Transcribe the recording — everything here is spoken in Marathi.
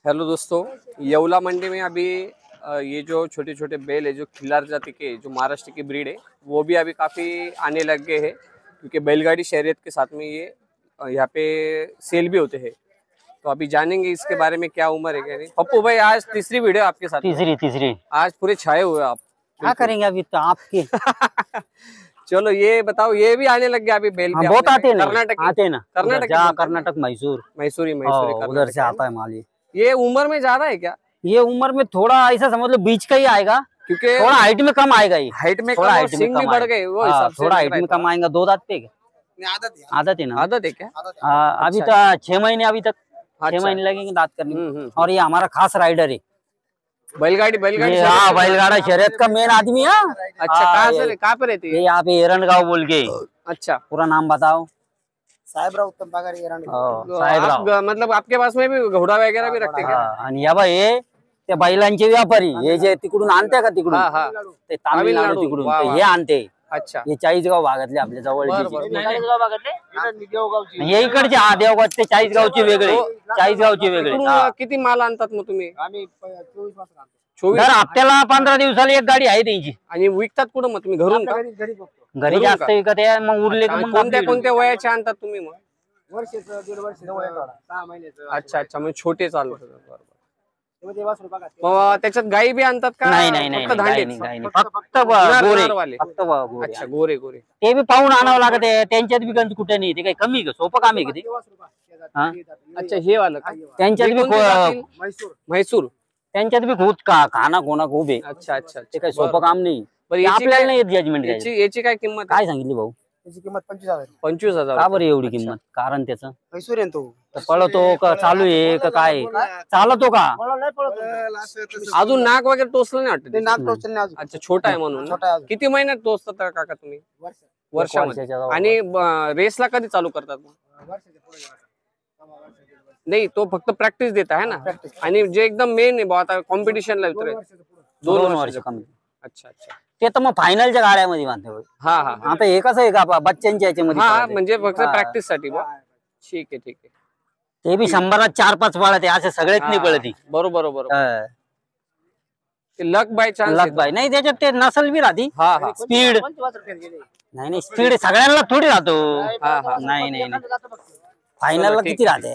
हेलो दोस्तों, येवला मंडी में अभी ये जो छोटे छोटे बैल है जो खिलार जाति के जो महाराष्ट्र की ब्रीड है वो भी अभी काफ़ी आने लग गए हैं क्योंकि बैलगाड़ी शर्यत के साथ में ये यहाँ पे सेल भी होते हैं। तो अभी जानेंगे इसके बारे में क्या उम्र है क्या नहीं। पप्पू भाई आज तीसरी वीडियो आपके साथ। तीसरी आज पूरे छाए हुए आप। क्या करेंगे अभी तो आपके चलो ये बताओ, ये भी आने लग गया अभी बैल भी बहुत आते हैं कर्नाटक आते ना कर्नाटक मैसूर मैसूरी उधर से आता है माल। ये उम्र में ज्यादा है क्या? ये उम्र में थोड़ा ऐसा समझ लो बीच का ही आएगा क्योंकि थोड़ा हाइट में कम आएगा। ये हाइट में थोड़ा हाइट में कम बढ़ गए वो हिसाब से थोड़ा हाइट में कम आएगा। 2 दांत पे आदत है ना आदत है क्या? अभी तो 6 महीने अभी तक 6 महीने लगेंगे दांत करने में। और ये हमारा खास राइडर है बैलगाड़ी बैलगाड़ा शर्यत का मेन आदमी है। अच्छा कहाँ पे रहती है? यहाँ पे एरंडगांव बोल के। अच्छा पूरा नाम बताओ। साहेबराव उत्तम पगार साहेबराव। मतलब आपके पास में भी घोडा वगैरह भी रखते क्या? आणि या बाई ते बैलांचे व्यापारी हे जे तिकडून आणते का तिकडून ते तामिळनाडू तिकडून हे आणते। अच्छा हे 40गाव भागातले आपल्या जवळ हे इकडचे देवगाव ते 40गावचे वेगळे 40गावचे वेगळे। किती माल आणतात मग तुम्ही? आम्ही 24 वाजता 24 हप्त्याला 15 दिवसाला एक गाडी आहे त्यांची। आणि विकतात कुठं मग तुम्ही? घरून का? घरी जास्त विकत आहे मग उरले का मग कोणत्या वयाचे आणतात तुम्ही मग? वर्षाचं 1.5 वर्ष 6 महिन्याचं। अच्छा म्हणजे छोटे चालू मग त्याच्यात गाई बी आणतात का? नाही फक्त गोरे। अच्छा गोरे ते बी पाहून आणावं लागत आहे। त्यांच्यात बी गंज कुठे नाही ते काही कमी का सोपं काम आहे किती। अच्छा हे वाला त्यांच्यात बी म्हैसूर त्यांच्यात बी खूप खाना कोणा खूप आहे। अच्छा ते काही सोपं काम नाही। आपल्याला नाही जजमेंट याची काय किंमत काय सांगितली भाऊ? त्याची किंमत 25,000। 25,000 का बरं एवढी किंमत? कारण त्याचं मैसूर आहे तो। पळतो का चालू आहे का काय चालतो का? अजून नाक वगैरे टोचलं नाही ते वाटत? नाक टोचलं नाही अजून। अच्छा छोटा आहे म्हणून ना? किती महिन्यात टोचतात काका तुम्ही? वर्षामध्ये। आणि रेसला कधी चालू करतात मग? नाही तो फक्त प्रॅक्टिस देता है ना? आणि जे एकदम मेन आहे आता कॉम्पिटिशनला उतरेल 2 वर्ष कमी। अच्छा ते तर मग फायनलच्या गाड्यामध्ये बांधते। हा आता हे कसं आहे का बच्चांच्या याच्यामध्ये म्हणजे फक्त प्रॅक्टिस साठी बा। ठीक आहे ते बी 100त 4-5 पळते असे सगळेच नाही पळती। बरोबर लक बाय चान्स लक बाय नाही त्याच्यात ते नसल बी राहती स्पीड नाही स्पीड सगळ्यांना थोडी राहतो। नाही फायनलला किती राहते?